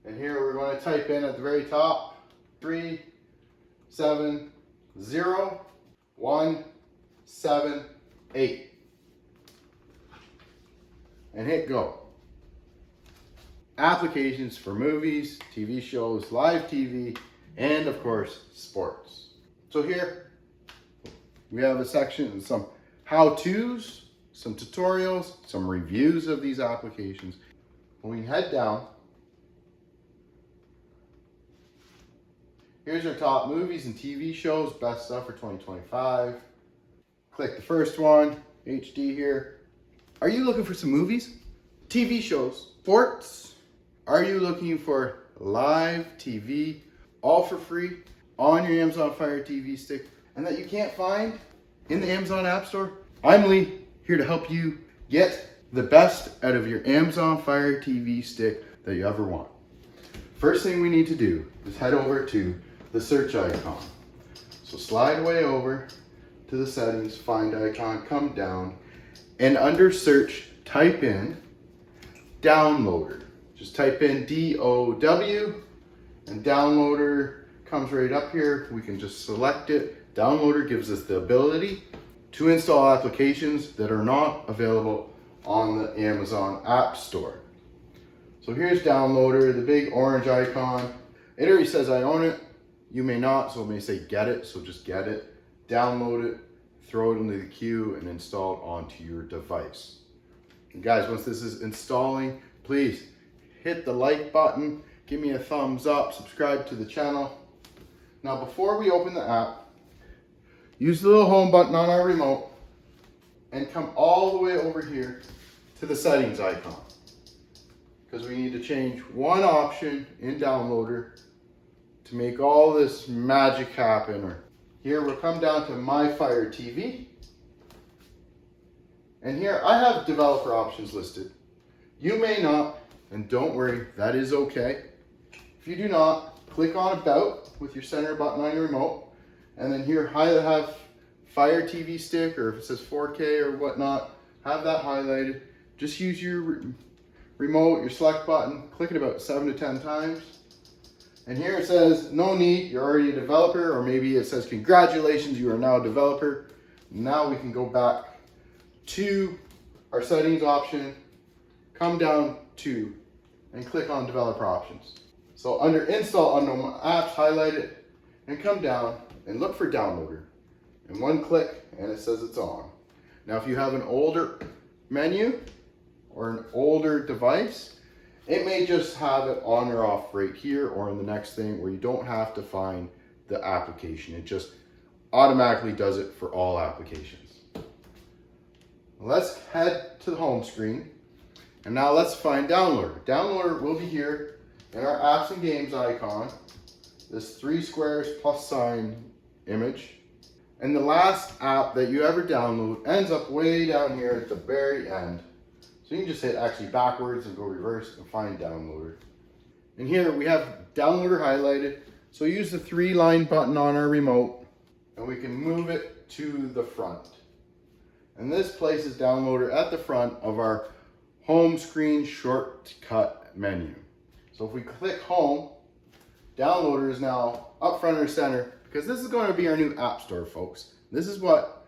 And here we're going to type in at the very top 370178 and hit go. Applications for movies, TV shows, live TV, and of course sports. So here we have a section of some how-tos, some tutorials, some reviews of these applications. When we head down, here's our top movies and TV shows, best stuff for 2025. Click the first one, HD here. Are you looking for some movies, TV shows, sports? Are you looking for live TV, all for free, on your Amazon Fire TV stick, and that you can't find in the Amazon App Store? I'm Lee, here to help you get the best out of your Amazon Fire TV stick that you ever want. First thing we need to do is head over to the search icon. So slide way over to the settings, find icon, come down, and under search, type in downloader. Just type in DOW, and downloader comes right up here. We can just select it. Downloader gives us the ability to install applications that are not available on the Amazon App Store. So here's downloader, the big orange icon. It already says I own it. You may not, so it may say get it, so just get it. Download it, throw it into the queue, and install it onto your device. And guys, once this is installing, please hit the like button, give me a thumbs up, subscribe to the channel. Now before we open the app, use the little home button on our remote and come all the way over here to the settings icon, because we need to change one option in downloader to make all this magic happen. Or here we'll come down to My Fire TV, and here I have developer options listed. You may not, and don't worry, that is okay. If you do not, click on About with your center button on your remote, and then here have Fire TV stick, or if it says 4K or whatnot, have that highlighted. Just use your remote, your select button, click it about 7 to 10 times. And here it says, no need, you're already a developer, or maybe it says, congratulations, you are now a developer. Now we can go back to our settings option, come down to, and click on developer options. So under install unknown apps, highlight it, and come down and look for downloader. And one click, and it says it's on. Now if you have an older menu, or an older device, it may just have it on or off right here or in the next thing, where you don't have to find the application. It just automatically does it for all applications. Let's head to the home screen, and now let's find downloader. Downloader will be here in our apps and games icon, this 3 squares plus sign image. And the last app that you ever download ends up way down here at the very end. So you can just hit actually backwards and go reverse and find downloader. And here we have downloader highlighted. So use the 3-line button on our remote, and we can move it to the front. And this places downloader at the front of our home screen shortcut menu. So if we click home, downloader is now up front or center, because this is going to be our new app store, folks. This is what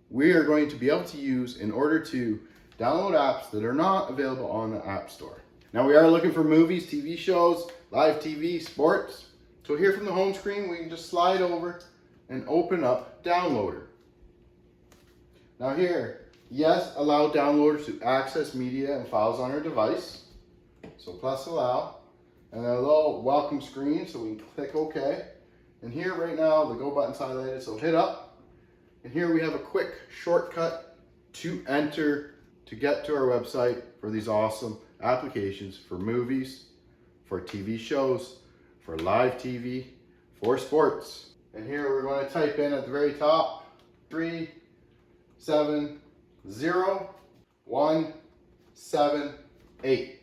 we are going to be able to use in order to download apps that are not available on the App Store. Now we are looking for movies, TV shows, live TV, sports. So here from the home screen, we can just slide over and open up downloader. Now here, yes, allow downloaders to access media and files on our device. So plus allow, and a little welcome screen, so we can click OK. And here right now, the go button's highlighted, so hit up. And here we have a quick shortcut to enter to get to our website for these awesome applications for movies, for TV shows, for live TV, for sports. And here we're going to type in at the very top 370178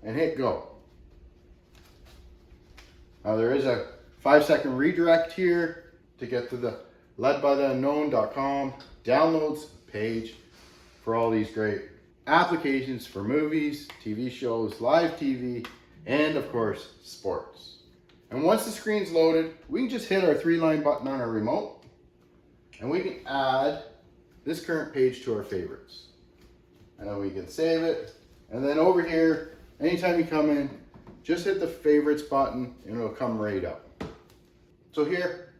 and hit go. Now there is a 5-second redirect here to get to the ledbytheunknown.com downloads page for all these great applications for movies, TV shows, live TV, and of course, sports. And once the screen's loaded, we can just hit our 3-line button on our remote, and we can add this current page to our favorites. And then we can save it. And then over here, anytime you come in, just hit the favorites button and it'll come right up. So here,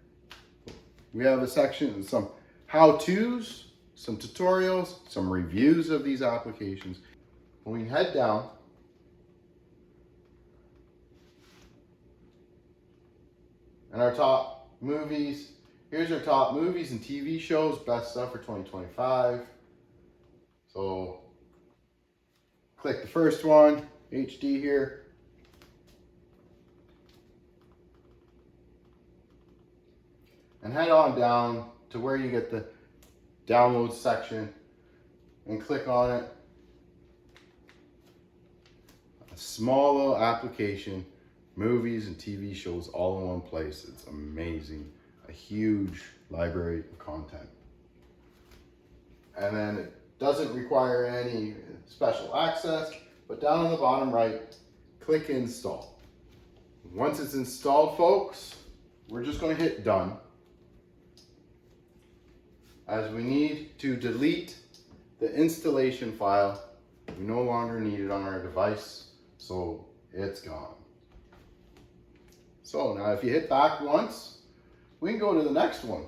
we have a section of some how-tos, some tutorials, some reviews of these applications. When we head down, and our top movies, here's our top movies and TV shows, best stuff for 2025. So click the first one, HD here. And head on down to where you get the download section and click on it. A small little application, movies and TV shows all in one place. It's amazing. A huge library of content. And then it doesn't require any special access, but down on the bottom right, click install. Once it's installed, folks, we're just going to hit done, as we need to delete the installation file. We no longer need it on our device, so it's gone. So now if you hit back once, we can go to the next one.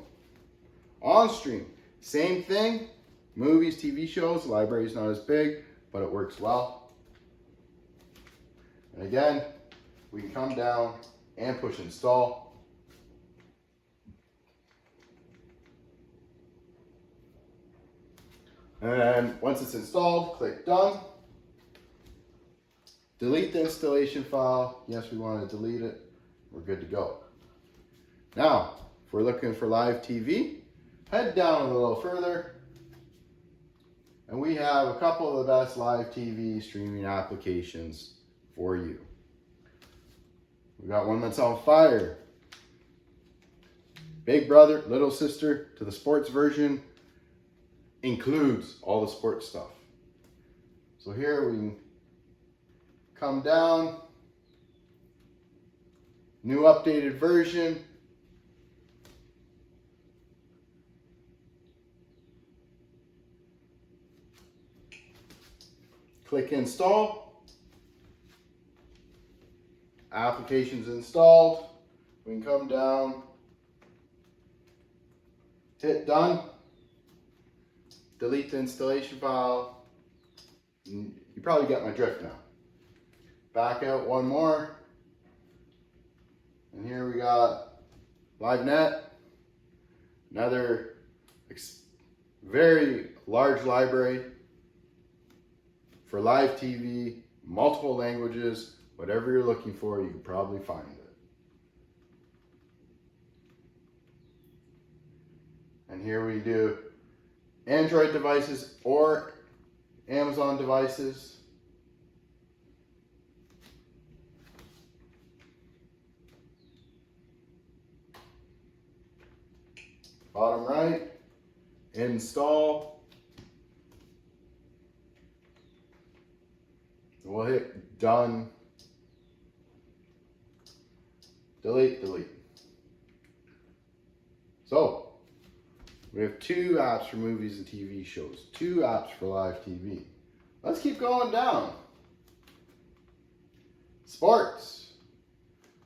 On stream, same thing, movies, TV shows, library's not as big, but it works well. And again, we can come down and push install. And then once it's installed, click done. Delete the installation file. Yes, we want to delete it. We're good to go. Now, if we're looking for live TV, head down a little further. And we have a couple of the best live TV streaming applications for you. We got one that's on fire. Big brother, little sister to the sports version. Includes all the sports stuff. So here we can come down, new updated version. Click install. Application's installed. We can come down, hit done. Delete the installation file. You probably get my drift now. Back out one more. And here we got LiveNet. Another very large library for live TV, multiple languages, whatever you're looking for, you can probably find it. And here we do Android devices or Amazon devices. Bottom right, install. We'll hit done. Delete, delete. So, we have 2 apps for movies and TV shows, 2 apps for live TV. Let's keep going down. Sports.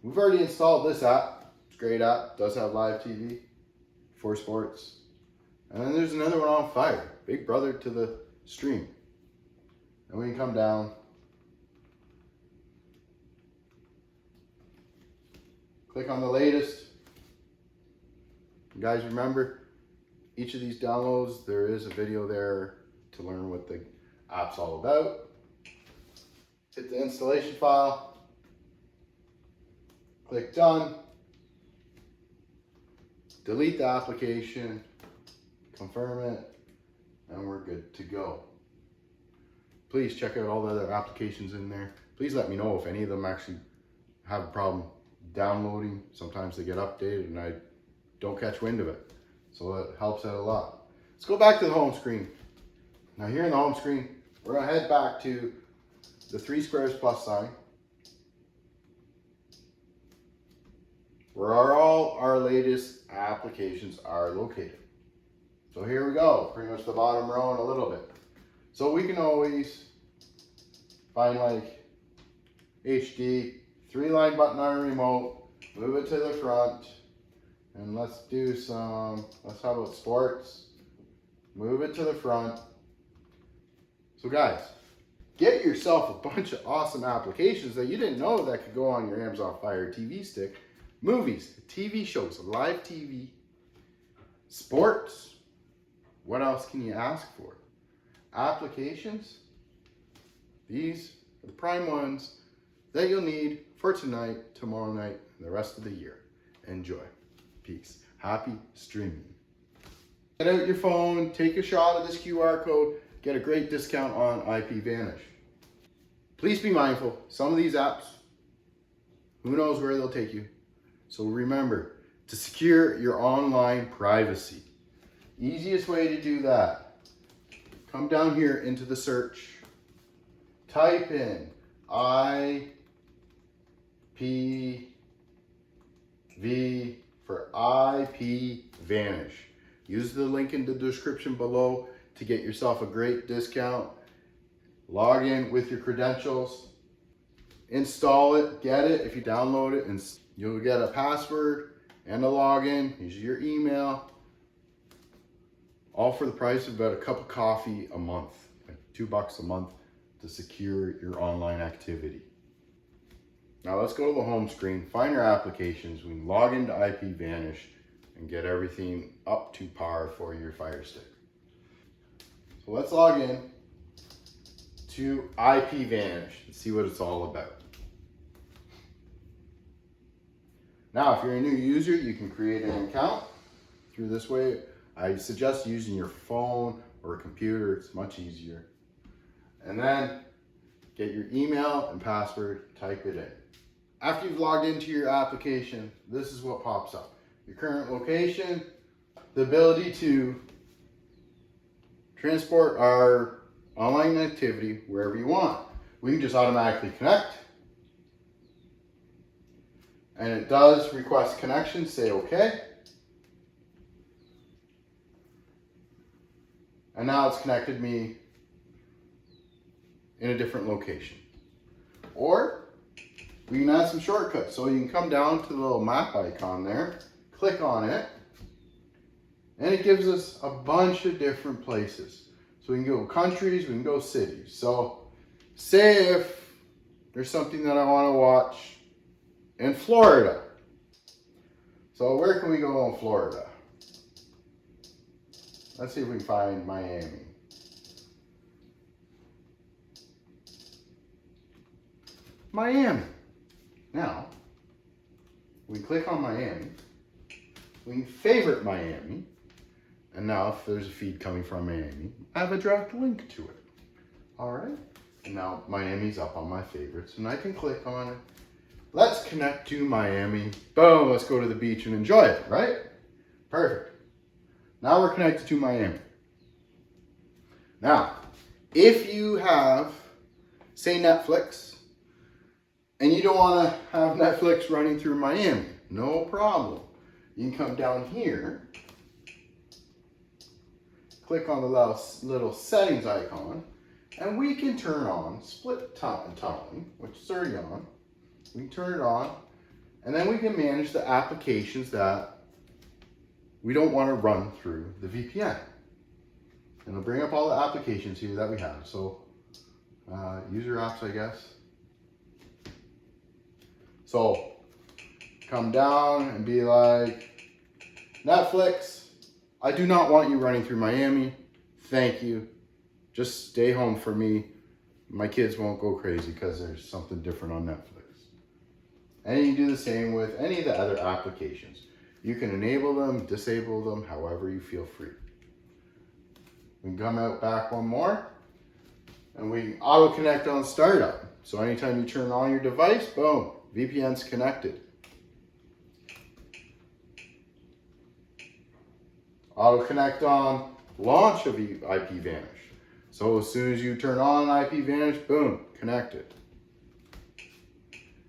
We've already installed this app. It's a great app, does have live TV for sports. And then there's another one on fire, big brother to the stream. And we can come down, click on the latest. You guys remember, each of these downloads, there is a video there to learn what the app's all about. Hit the installation file, click done, delete the application, confirm it, and we're good to go. Please check out all the other applications in there. Please let me know if any of them actually have a problem downloading. Sometimes they get updated and I don't catch wind of it. So it helps out a lot. Let's go back to the home screen. Now here in the home screen, We're gonna head back to the 3 squares plus sign, where all our latest applications are located. So here we go, pretty much the bottom row and a little bit. So we can always find like HD, 3-line button on a remote, move it to the front, and let's do some, let's have about sports, move it to the front. So guys, get yourself a bunch of awesome applications that you didn't know that could go on your Amazon Fire TV stick. Movies, TV shows, live TV, sports. What else can you ask for? Applications. These are the prime ones that you'll need for tonight, tomorrow night, and the rest of the year. Enjoy. Peace. Happy streaming. Get out your phone, take a shot of this QR code, get a great discount on IPVanish. Please be mindful, some of these apps, who knows where they'll take you. So remember to secure your online privacy. Easiest way to do that, come down here into the search, type in IPV for IPVanish. Use the link in the description below to get yourself a great discount. Log in with your credentials, install it, get it. If you download it, and you'll get a password and a login. Use your email. All for the price of about a cup of coffee a month, like $2 a month to secure your online activity. Now let's go to the home screen, find your applications. We can log into IPVanish and get everything up to par for your Fire Stick. So let's log in to IPVanish and see what it's all about. Now, if you're a new user, you can create an account through this way. I suggest using your phone or a computer, it's much easier. And then get your email and password, type it in. After you've logged into your application, this is what pops up. Your current location, the ability to transport our online activity wherever you want. We can just automatically connect. And it does request connection, say okay. And now it's connected me in a different location. Or we can add some shortcuts. So you can come down to the little map icon there, click on it, and it gives us a bunch of different places. So we can go countries, we can go cities. So say if there's something that I want to watch in Florida. So where can we go in Florida? Let's see if we can find Miami. Miami. Now, we click on Miami. We can favorite Miami. And now if there's a feed coming from Miami, I have a direct link to it. All right. And now Miami's up on my favorites and I can click on it. Let's connect to Miami. Boom, let's go to the beach and enjoy it, right? Perfect. Now we're connected to Miami. Now, if you have, say, Netflix, and you don't want to have Netflix running through Miami, no problem. You can come down here, click on the little settings icon, and we can turn on split tunneling, which is already on. We can turn it on, and then we can manage the applications that we don't want to run through the VPN. And it'll bring up all the applications here that we have. So user apps, I guess. So come down and be like, Netflix, I do not want you running through Miami. Thank you. Just stay home for me. My kids won't go crazy because there's something different on Netflix. And you can do the same with any of the other applications. You can enable them, disable them, however you feel free. We can come out back one more, and we auto connect on startup. So anytime you turn on your device, boom, VPN's connected. Auto connect on launch of IPVanish. So as soon as you turn on IPVanish, boom, connected.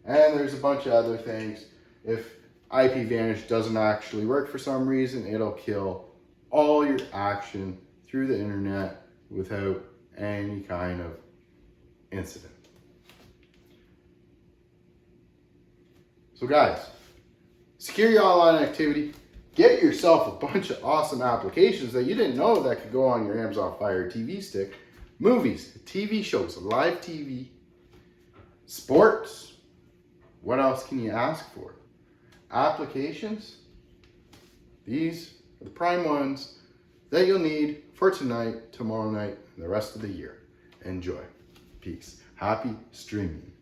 And there's a bunch of other things. If IPVanish doesn't actually work for some reason, it'll kill all your action through the internet without any kind of incident. So guys, secure your online activity. Get yourself a bunch of awesome applications that you didn't know that could go on your Amazon Fire TV stick. Movies, TV shows, live TV, sports. What else can you ask for? Applications. These are the prime ones that you'll need for tonight, tomorrow night, and the rest of the year. Enjoy. Peace. Happy streaming.